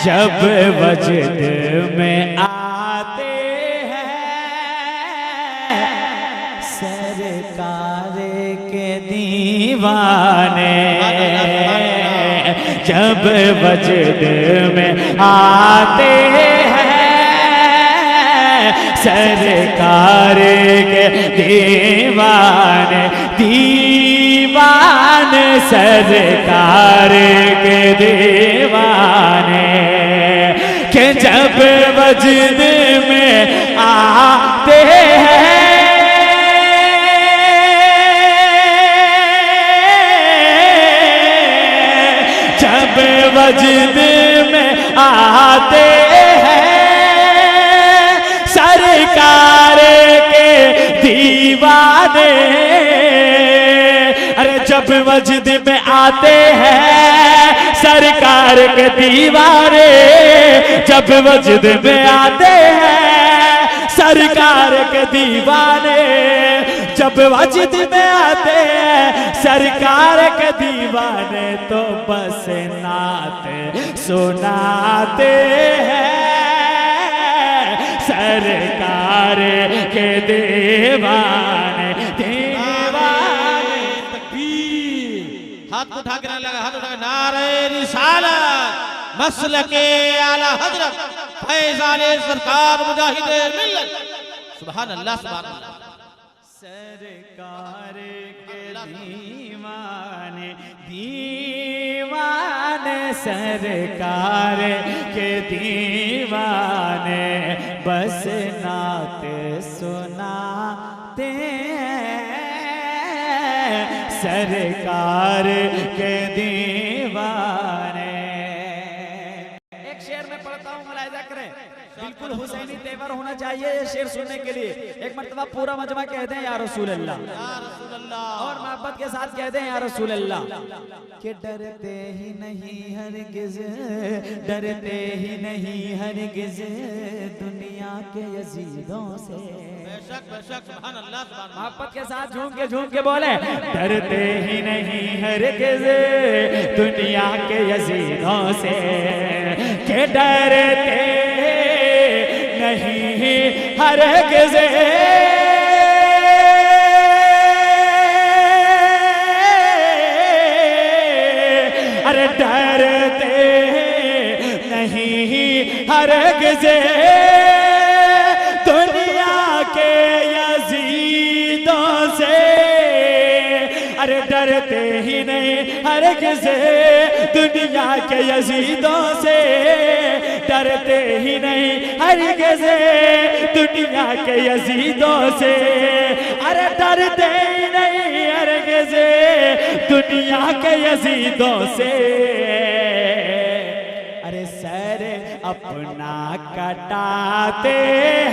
जब वजद में आते हैं सरकार के दीवाने, जब वजद में आते हैं सरकार के दीवाने, दीवाने सरकार के दीवाने, कि जब वजद में आते हैं जब वजद में आते हैं सरकार के दीवाने, अरे जब वजद में आते हैं सरकार के दीवाने, जब वजद में आते हैं सरकार के दीवाने, जब वजद में आते हैं सरकार के दीवाने, तो बस नात सुनाते हैं सरकार के दीवाने, दीवाने। हाथ उठा के लगा, हाथ उठा के नारे रिसालत मसलके आला हजरत फैज़ाने सरकार मुजाहिदे मिल्लत। सुभान अल्लाह, सुभान अल्लाह। सरकार के दीवाने, दीवाने सरकार के दीवाने, बस नात सुनाते हैं सरकार के दीवाने। एक शेर में पढ़ता हूँ, मुलाहिजा करें, बिल्कुल हुसैनी तेवर होना चाहिए ये शेर सुनने के लिए। एक मर्तबा पूरा मजमा कहते हैं या रसूल अल्लाह, और मोहब्बत के साथ कहते हैं या रसूल अल्लाह, कि डरते ही नहीं हरगिज़, डरते ही नहीं हरगिज़ दुनिया के यजीदों से। बेशक बेशक, सुभान अल्लाह, सुभान अल्लाह। मोहब्बत के साथ झूम के बोले, डरते ही नहीं हरगिज़ दुनिया के यजीदों से, कि डरते नहीं हरगिज़, अरे डरते नहीं हरगिज़ दुनिया के यजीदों से, अरे डरते ही नहीं हरगिज़ दुनिया के यजीदों से, डरते ही नहीं हरगिज़ दुनिया के यजीदों से, अरे डरते ही नहीं हरगिज़ दुनिया के यजीदों से, अरे सर अपना कटाते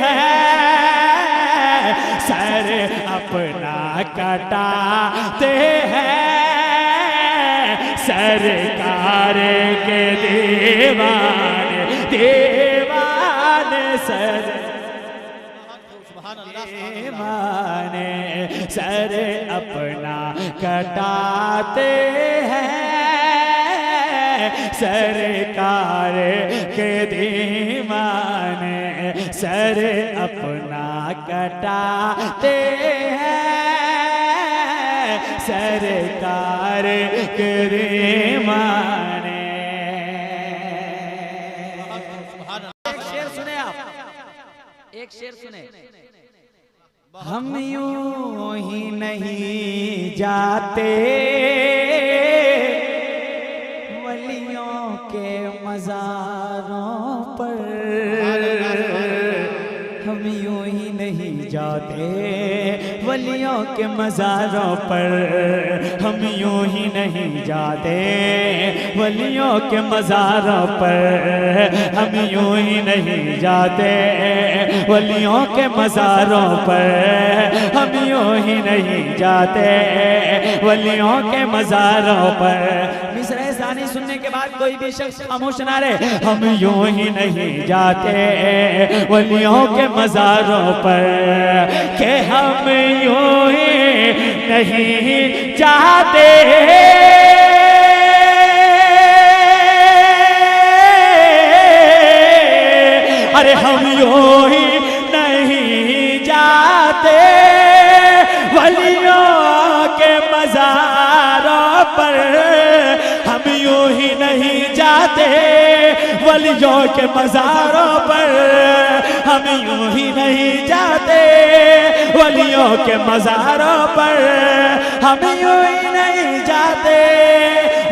हैं, सर अपना कटाते हैं सरकार के दीवाने, दीवाने सर दीवाने, सर अपना कटाते हैं सरकार के दीवाने, सर अपना कटाते हैं सरकार के दीवाने। एक शेर सुने आप, एक शेर सुने, हम यूं ही नहीं जाते वलियों के मज़ारों पर, हम यूं ही नहीं जाते वलियों के मज़ारों पर, हम यूं ही नहीं जाते वलियों के मज़ारों पर, हम यूं ही नहीं जाते वलियों के मज़ारों पर, हम यूं ही नहीं जाते वलियों के मज़ारों पर। मिसरे सानी सुनने के बाद कोई भी शख्स खामोश ना रहे, हम यूं ही नहीं जाते वलियों के मज़ारों पर, कि हम यूं ही नहीं जाते पर हम यूं ही नहीं जाते, वलियों के मज़ारों पर हम यूं ही नहीं जाते, वलियों के मज़ारों पर हम यूं ही नहीं जाते,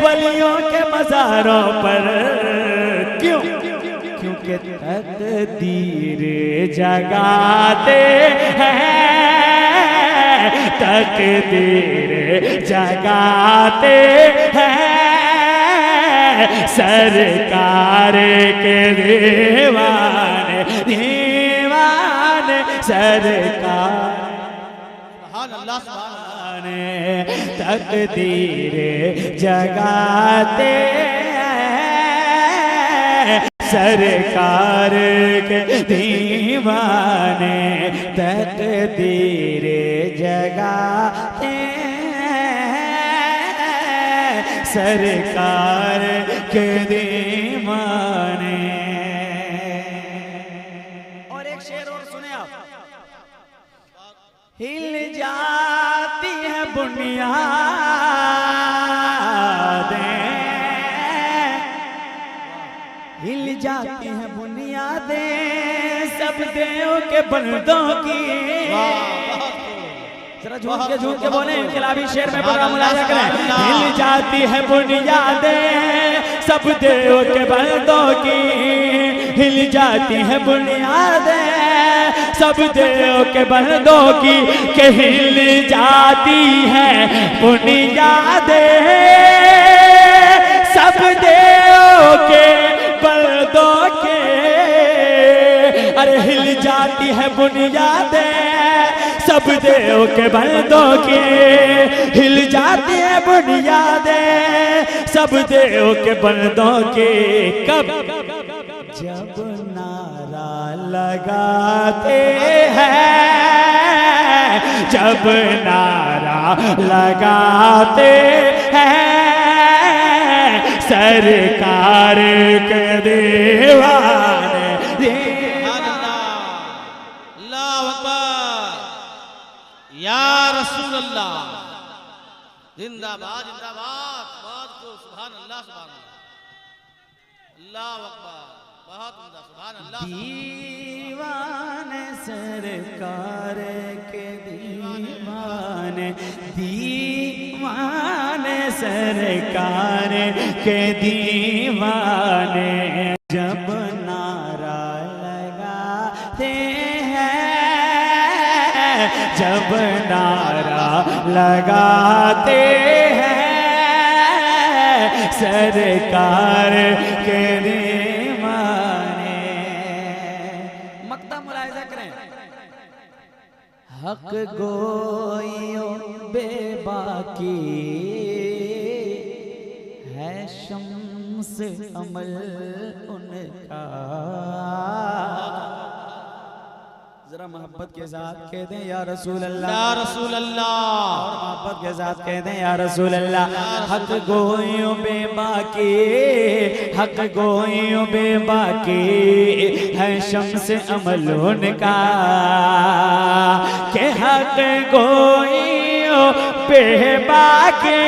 वलियों के मज़ारों पर। क्यों? क्योंकि तकदीर जगाते हैं, तकदीर जगाते हैं, सरकार के दीवाने दीवाने सरकार। अल्लाह सुभान तकदीर जगाते हैं, सरकार के दीवाने तकदीर जगाते हैं, सरकार के दीवाने। और एक शेर और सुने आप। हिल जाती है बुनियादें, हिल जाती है बुनियादें सब देव के बंदों की। जरा झूठ के बोले, इनकलाबी शेर में पूरा मुलाजा करें। हिल जाती है बुनियादें सब देव के बंदों की, हिल जाती है बुनियादें सब देव के बंदों की, के हिल जाती है बुनियादें सब देव के बंदों के। अरे हिल जाती है बुनियादें सब देव के बंदों की, हिल जाती है बुनियादें सब देव के बंदों की। कब? जब नारा लगाते हैं, जब नारा लगाते हैं, सरकार के दीवाने या रसूल अल्लाह। जिंदाबाद जिंदाबाद, बात को सुभान अल्लाह सुभान अल्लाह अकबर, बहुत उम्दा सुभान अल्लाह। दीवाने सरकार के दीवाने, दीवाने सरकार के दीवाने, जब नारा लगाते हैं, जब नारा लगाते हैं, सरकार के दीवाने। मक्ता मुलाहिजा करें। हक गोइयों बेबाकी है शम्स अमल उनका। जरा मोहब्बत के साथ कह दें या रसूल अल्लाह, या रसूल अल्लाह। और मोहब्बत के साथ कह दें या रसूल अल्लाह। हक गोइयों बेबाकी, हक गोइयों बेबाकी है शम्स अमल उनका, के हक गोइयों बेबाकी,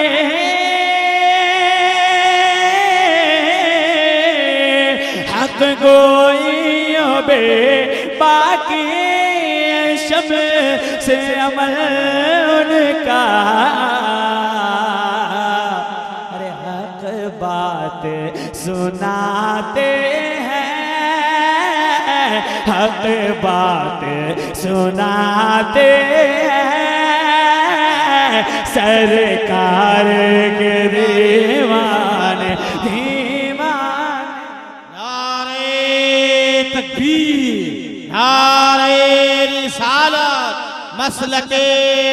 हक गोइयों बेबाकी शम्स अमल उनका। अरे हक बात सुनाते हैं, हक बात सुनाते हैं, सरकार के दीवाने दीवाने। नारे तकबीर, नारे रिसालत, मसलके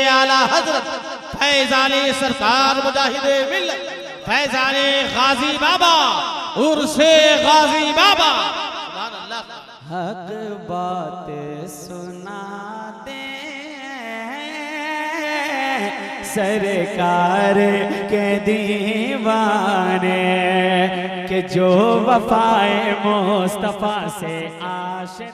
आला हजरत फैजाने सरकार मुजाहिदे मिल्लत, फैजाने गाजी बाबा, उर्से गाजी बाबा। सुभान अल्लाह। हक बात सुनाते हैं, सरकार के दीवाने, के जो वफाए मुस्तफा से आशिक